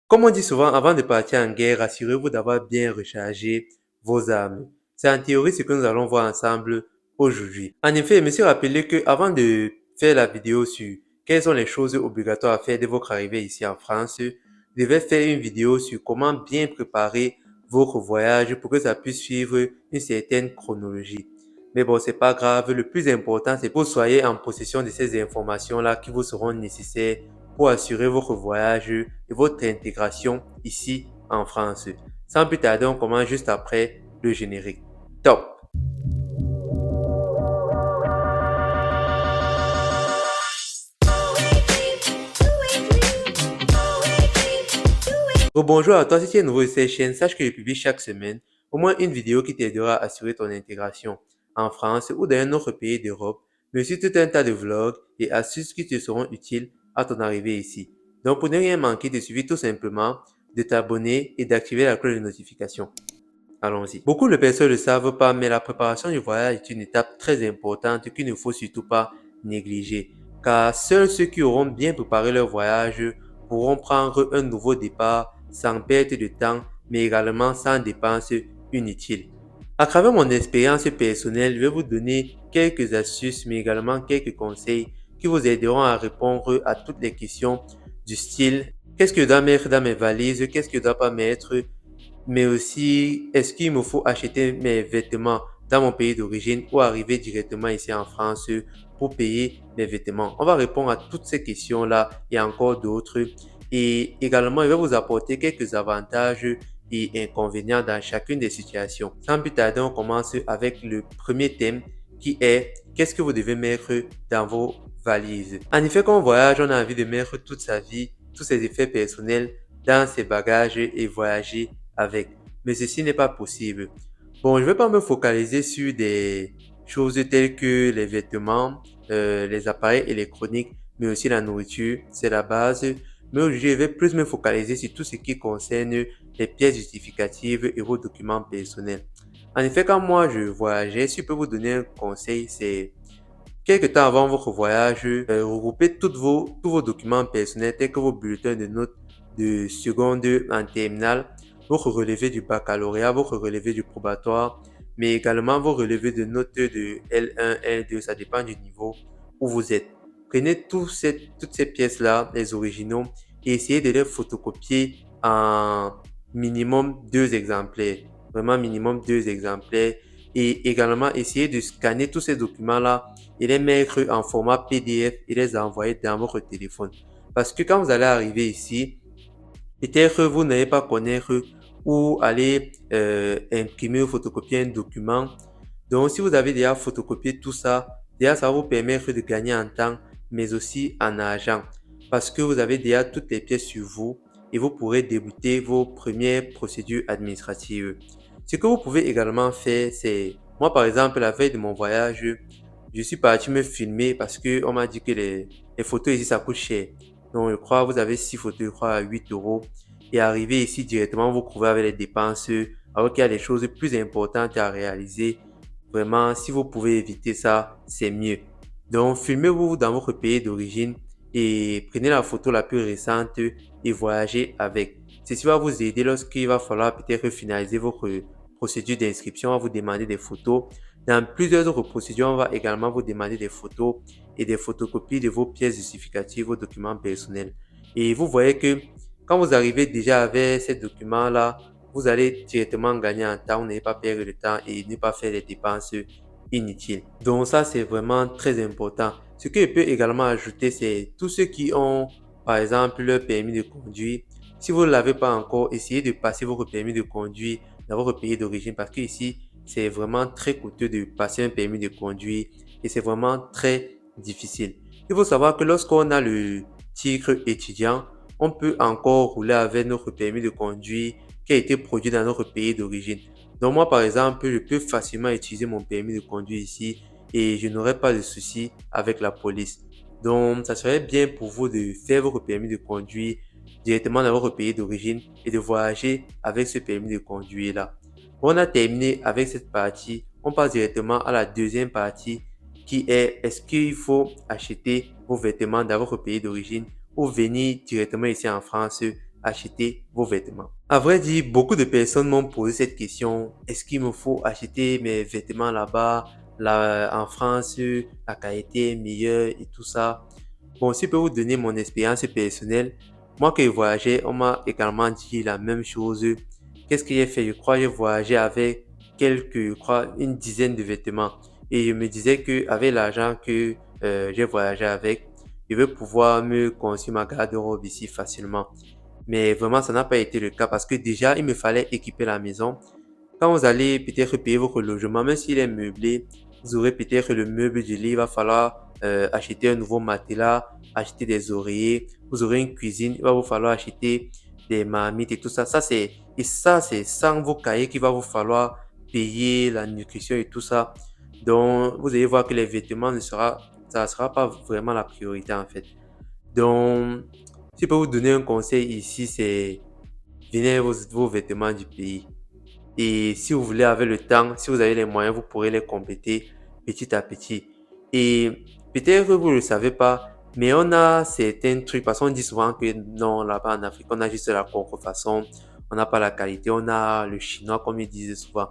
Comme on dit souvent, avant de partir en guerre, assurez-vous d'avoir bien rechargé vos armes. C'est en théorie ce que nous allons voir ensemble aujourd'hui. En effet, monsieur rappelez que avant de faire la vidéo sur quelles sont les choses obligatoires à faire dès votre arrivée ici en France, je devais faire une vidéo sur comment bien préparer votre voyage pour que ça puisse suivre une certaine chronologie. Mais bon, c'est pas grave. Le plus important, c'est que vous soyez en possession de ces informations-là qui vous seront nécessaires pour assurer votre voyage et votre intégration ici en France. Sans plus tarder, on commence juste après le générique. Top! Bonjour à toi, si tu es nouveau sur cette chaîne, sache que je publie chaque semaine au moins une vidéo qui t'aidera à assurer ton intégration en France ou dans un autre pays d'Europe, mais aussi tout un tas de vlogs et astuces qui te seront utiles à ton arrivée ici. Donc pour ne rien manquer, il te suffit tout simplement de t'abonner et d'activer la cloche de notification. Allons-y. Beaucoup de personnes ne le savent pas, mais la préparation du voyage est une étape très importante qu'il ne faut surtout pas négliger. Car seuls ceux qui auront bien préparé leur voyage pourront prendre un nouveau départ sans perte de temps, mais également sans dépenses inutiles. À travers mon expérience personnelle, je vais vous donner quelques astuces, mais également quelques conseils qui vous aideront à répondre à toutes les questions du style qu'est-ce que je dois mettre dans mes valises, qu'est-ce que je ne dois pas mettre, mais aussi est-ce qu'il me faut acheter mes vêtements dans mon pays d'origine ou arriver directement ici en France pour payer mes vêtements. On va répondre à toutes ces questions-là et encore d'autres. Et également, il va vous apporter quelques avantages et inconvénients dans chacune des situations. Sans plus tarder, on commence avec le premier thème qui est qu'est-ce que vous devez mettre dans vos valises. En effet, quand on voyage, on a envie de mettre toute sa vie, tous ses effets personnels dans ses bagages et voyager avec. Mais ceci n'est pas possible. Bon, je ne vais pas me focaliser sur des choses telles que les vêtements, les appareils électroniques, mais aussi la nourriture, c'est la base. Mais aujourd'hui, je vais plus me focaliser sur tout ce qui concerne les pièces justificatives et vos documents personnels. En effet, quand moi je voyageais, si je peux vous donner un conseil, c'est quelque temps avant votre voyage, regroupez tous vos documents personnels tels que vos bulletins de notes de seconde en terminale, votre relevé du baccalauréat, votre relevé du probatoire, mais également vos relevés de notes de L1, L2, ça dépend du niveau où vous êtes. Prenez toutes ces pièces-là, les originaux, et essayez de les photocopier en minimum 2 exemplaires. Vraiment minimum 2 exemplaires. Et également, essayez de scanner tous ces documents-là et les mettre en format PDF et les envoyer dans votre téléphone. Parce que quand vous allez arriver ici, peut-être vous n'allez pas connaître où aller imprimer ou photocopier un document. Donc, si vous avez déjà photocopié tout ça, déjà ça va vous permettre de gagner en temps, mais aussi en argent. Parce que vous avez déjà toutes les pièces sur vous et vous pourrez débuter vos premières procédures administratives. Ce que vous pouvez également faire, c'est, moi par exemple, la veille de mon voyage, je suis parti me filmer parce que on m'a dit que les photos ici, ça coûte cher. Donc, je crois que vous avez 6 photos, je crois, à 8 euros. Et arriver ici directement, vous trouvez avec les dépenses, alors qu'il y a des choses plus importantes à réaliser. Vraiment, si vous pouvez éviter ça, c'est mieux. Donc, filmez-vous dans votre pays d'origine et prenez la photo la plus récente et voyagez avec. Ceci va vous aider lorsqu'il va falloir peut-être finaliser votre procédure d'inscription. On va vous demander des photos. Dans plusieurs autres procédures, on va également vous demander des photos et des photocopies de vos pièces justificatives, vos documents personnels. Et vous voyez que quand vous arrivez déjà avec ces documents-là, vous allez directement gagner en temps, n'allez pas perdre de temps et ne pas faire des dépenses inutiles. Donc ça, c'est vraiment très important. Ce que je peux également ajouter, c'est tous ceux qui ont, par exemple, le permis de conduire. Si vous ne l'avez pas encore, essayez de passer votre permis de conduire dans votre pays d'origine parce que ici, c'est vraiment très coûteux de passer un permis de conduire et c'est vraiment très difficile. Il faut savoir que lorsqu'on a le titre étudiant, on peut encore rouler avec notre permis de conduire qui a été produit dans notre pays d'origine. Donc moi, par exemple, je peux facilement utiliser mon permis de conduire ici et je n'aurai pas de soucis avec la police. Donc, ça serait bien pour vous de faire votre permis de conduire directement dans votre pays d'origine et de voyager avec ce permis de conduire-là. On a terminé avec cette partie. On passe directement à la deuxième partie qui est est-ce qu'il faut acheter vos vêtements dans votre pays d'origine ou venir directement ici en France acheter vos vêtements? À vrai dire, beaucoup de personnes m'ont posé cette question. Est-ce qu'il me faut acheter mes vêtements là-bas? Là, en France, la qualité est meilleure et tout ça. Bon, si je peux vous donner mon expérience personnelle, moi qui ai voyagé, on m'a également dit la même chose. Qu'est-ce que j'ai fait? Je crois que j'ai voyagé avec je crois, une dizaine de vêtements. Et je me disais qu'avec l'argent que j'ai voyagé avec, je vais pouvoir me construire ma garde-robe ici facilement. Mais vraiment, ça n'a pas été le cas parce que déjà, il me fallait équiper la maison. Quand vous allez peut-être payer votre logement, même s'il est meublé, vous aurez peut-être le meuble du lit, il va falloir acheter un nouveau matelas, acheter des oreillers, vous aurez une cuisine, il va vous falloir acheter des marmites et tout ça. Ça, c'est sans vos cahiers qu'il va vous falloir payer la nutrition et tout ça. Donc, vous allez voir que les vêtements ça ne sera pas vraiment la priorité en fait. Donc, si je peux vous donner un conseil ici, c'est venez vos vêtements du pays. Et si vous voulez, avec le temps, si vous avez les moyens, vous pourrez les compléter petit à petit. Et peut-être que vous ne le savez pas, mais on a certains trucs, parce qu'on dit souvent que non, là-bas en Afrique, on a juste la contrefaçon, on n'a pas la qualité, on a le chinois, comme ils disent souvent.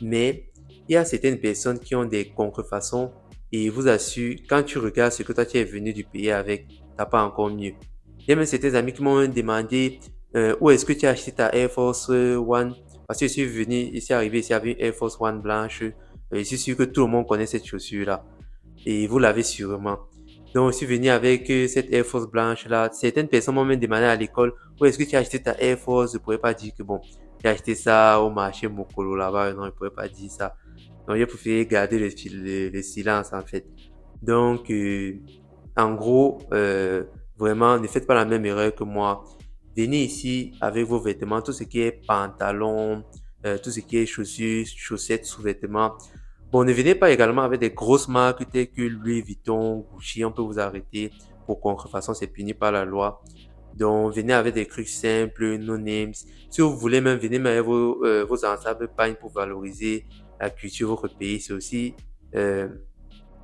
Mais il y a certaines personnes qui ont des contrefaçons et vous assure, quand tu regardes ce que toi tu es venu du pays avec, t'as pas encore mieux. Il y a même certains amis qui m'ont demandé où est-ce que tu as acheté ta Air Force One parce que je suis venu, ici arrivé ici avec une Air Force One blanche. Je suis sûr que tout le monde connaît cette chaussure-là. Et vous l'avez sûrement. Donc, je suis venu avec cette Air Force blanche-là. Certaines personnes m'ont même demandé à l'école, où est-ce que tu as acheté ta Air Force? Je ne pourrais pas dire que bon, j'ai acheté ça au marché Mokolo là-bas. Non, je ne pourrais pas dire ça. Donc, j'ai préféré garder le silence en fait. Donc, en gros, vraiment, ne faites pas la même erreur que moi. Venez ici avec vos vêtements, tout ce qui est pantalon, tout ce qui est chaussures, chaussettes, sous-vêtements. Bon, ne venez pas également avec des grosses marques telles que Louis Vuitton, Gucci, on peut vous arrêter pour contrefaçon, c'est puni par la loi. Donc, venez avec des trucs simples, no names. Si vous voulez même, venez même avec vos ensembles pagnes pour valoriser la culture de votre pays. Euh,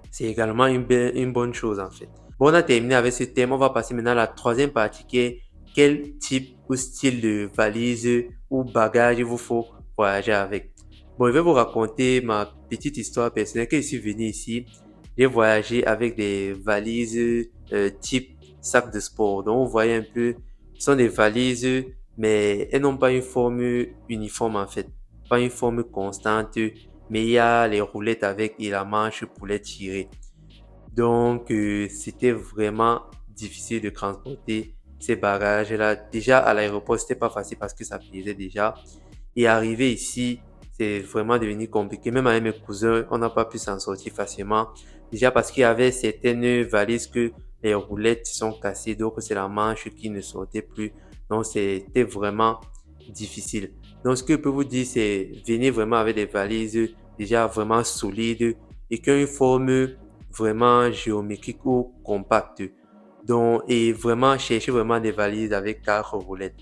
c'est également une bonne chose en fait. Bon, on a terminé avec ce thème. On va passer maintenant à la troisième partie qui est quel type ou style de valise ou bagage il vous faut voyager avec. Bon, je vais vous raconter ma petite histoire personnelle. Quand je suis venu ici, j'ai voyagé avec des valises type sac de sport. Donc, vous voyez un peu, ce sont des valises, mais elles n'ont pas une forme uniforme en fait. Pas une forme constante, mais il y a les roulettes avec et la manche pour les tirer. Donc, c'était vraiment difficile de transporter ces bagages-là. Déjà, à l'aéroport, c'était pas facile parce que ça pesait déjà. Et arriver ici, c'est vraiment devenu compliqué. Même avec mes cousins, on n'a pas pu s'en sortir facilement. Déjà parce qu'il y avait certaines valises que les roulettes sont cassées, donc c'est la manche qui ne sortait plus. Donc, c'était vraiment difficile. Donc, ce que je peux vous dire, c'est venez vraiment avec des valises déjà vraiment solides et qui ont une forme vraiment géométrique ou compacte. Donc, et vraiment, cherchez vraiment des valises avec 4 roulettes.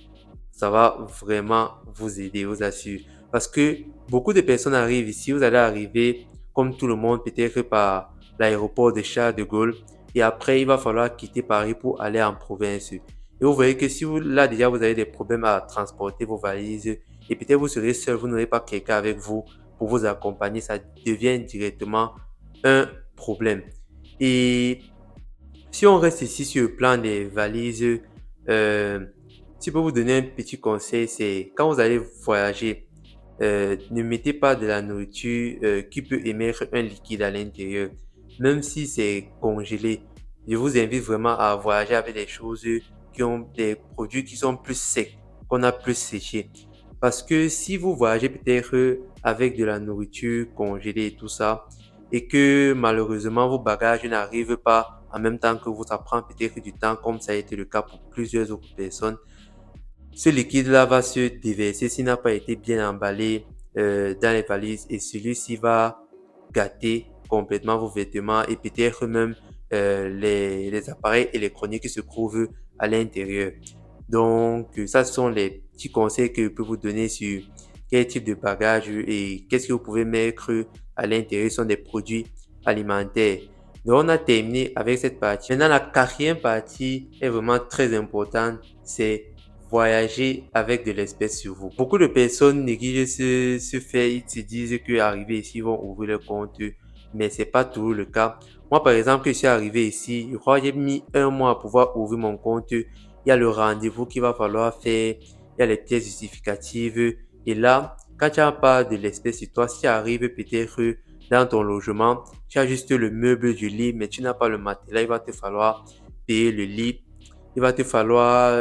Ça va vraiment vous aider, vous assure. Parce que beaucoup de personnes arrivent ici, vous allez arriver comme tout le monde, peut-être par l'aéroport de Charles de Gaulle. Et après, il va falloir quitter Paris pour aller en province. Et vous voyez que si vous, là déjà, vous avez des problèmes à transporter vos valises, et peut-être vous serez seul, vous n'aurez pas quelqu'un avec vous pour vous accompagner, ça devient directement un problème. Et si on reste ici sur le plan des valises, si je peux vous donner un petit conseil, c'est quand vous allez voyager, ne mettez pas de la nourriture qui peut émettre un liquide à l'intérieur, même si c'est congelé. Je vous invite vraiment à voyager avec des choses qui ont des produits qui sont plus secs, qu'on a plus séché. Parce que si vous voyagez peut-être avec de la nourriture congelée et tout ça, et que malheureusement vos bagages n'arrivent pas en même temps que vous, ça prend peut-être du temps comme ça a été le cas pour plusieurs autres personnes. Ce liquide-là va se déverser s'il n'a pas été bien emballé dans les valises et celui-ci va gâter complètement vos vêtements et peut-être même les appareils électroniques qui se trouvent à l'intérieur. Donc, ça ce sont les petits conseils que je peux vous donner sur quel type de bagage et qu'est-ce que vous pouvez mettre à l'intérieur. Ce sont des produits alimentaires. Donc, on a terminé avec cette partie. Maintenant, la quatrième partie est vraiment très importante. C'est voyager avec de l'espèce sur vous. Beaucoup de personnes négligent ce fait, ils se disent qu'arriver ici, ils vont ouvrir leur compte, mais c'est pas toujours le cas. Moi, par exemple, je suis arrivé ici, je crois que j'ai mis 1 mois à pouvoir ouvrir mon compte. Il y a le rendez-vous qu'il va falloir faire, il y a les pièces justificatives. Et là, quand tu n'as pas de l'espèce sur toi, si tu arrives peut-être dans ton logement, tu as juste le meuble du lit, mais tu n'as pas le matelas, il va te falloir payer le lit. Il va te falloir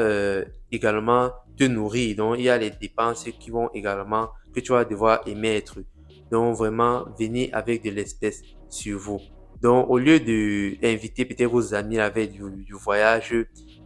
également te nourrir. Donc, il y a les dépenses qui vont également, que tu vas devoir émettre. Donc, vraiment, venez avec de l'espèce sur vous. Donc, au lieu d'inviter peut-être vos amis la veille du voyage,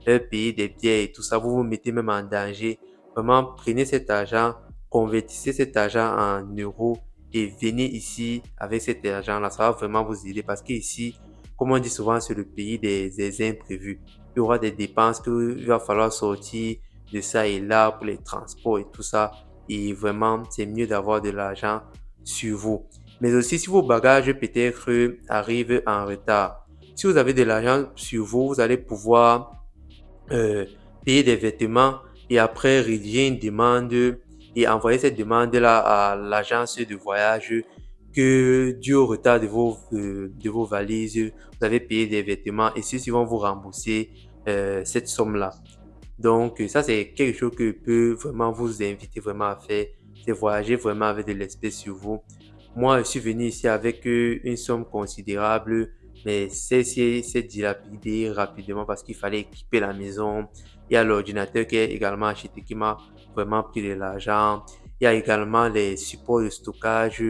payer des billets et tout ça, vous vous mettez même en danger. Vraiment, prenez cet argent, convertissez cet argent en euros et venez ici avec cet argent-là. Ça va vraiment vous aider parce qu'ici, comme on dit souvent, c'est le pays des imprévus. Il y aura des dépenses qu'il va falloir sortir de ça et là pour les transports et tout ça. Et vraiment, c'est mieux d'avoir de l'argent sur vous. Mais aussi, si vos bagages peut-être arrivent en retard, si vous avez de l'argent sur vous, vous allez pouvoir payer des vêtements et après rédiger une demande et envoyer cette demande-là à l'agence de voyage que dû au retard de vos valises, vous avez payé des vêtements et ceux-ci vont vous rembourser cette somme-là. Donc, ça, c'est quelque chose que peut vraiment vous inviter vraiment à faire, c'est voyager vraiment avec de l'espèce sur vous. Moi, je suis venu ici avec une somme considérable, mais celle-ci s'est dilapidée rapidement parce qu'il fallait équiper la maison. Il y a l'ordinateur qui est également acheté qui m'a vraiment pris de l'argent. Il y a également les supports de stockage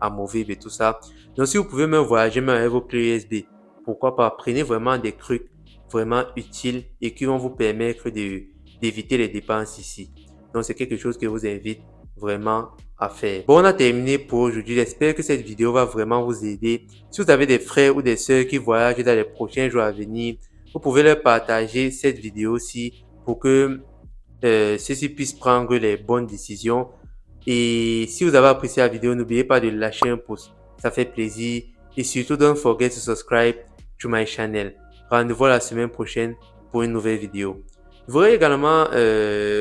amovibles et tout ça. Donc, si vous pouvez même voyager même avec vos clés USB, pourquoi pas, prenez vraiment des trucs vraiment utiles et qui vont vous permettre d'éviter les dépenses ici. Donc, c'est quelque chose que je vous invite vraiment à faire. Bon, on a terminé pour aujourd'hui. J'espère que cette vidéo va vraiment vous aider. Si vous avez des frères ou des sœurs qui voyagent dans les prochains jours à venir, vous pouvez leur partager cette vidéo-ci pour que ceux-ci puissent prendre les bonnes décisions. Et si vous avez apprécié la vidéo, n'oubliez pas de lâcher un pouce. Ça fait plaisir. Et surtout, don't forget to subscribe to my channel. Rendez-vous la semaine prochaine pour une nouvelle vidéo. Je voudrais également,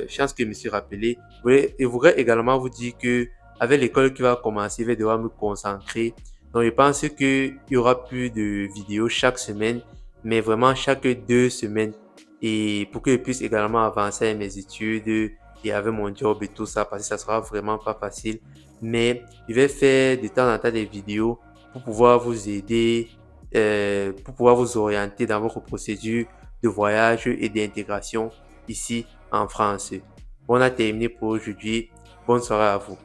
chance que je me suis rappelé, je voudrais également vous dire que avec l'école qui va commencer, je vais devoir me concentrer. Donc, je pense qu'il y aura plus de vidéos chaque semaine, mais vraiment chaque 2 semaines. Et pour que je puisse également avancer avec mes études et avec mon job et tout ça, parce que ça sera vraiment pas facile. Mais je vais faire de temps en temps des vidéos pour pouvoir vous aider, pour pouvoir vous orienter dans votre procédure de voyage et d'intégration ici en France. On a terminé pour aujourd'hui. Bonne soirée à vous.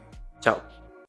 Ciao.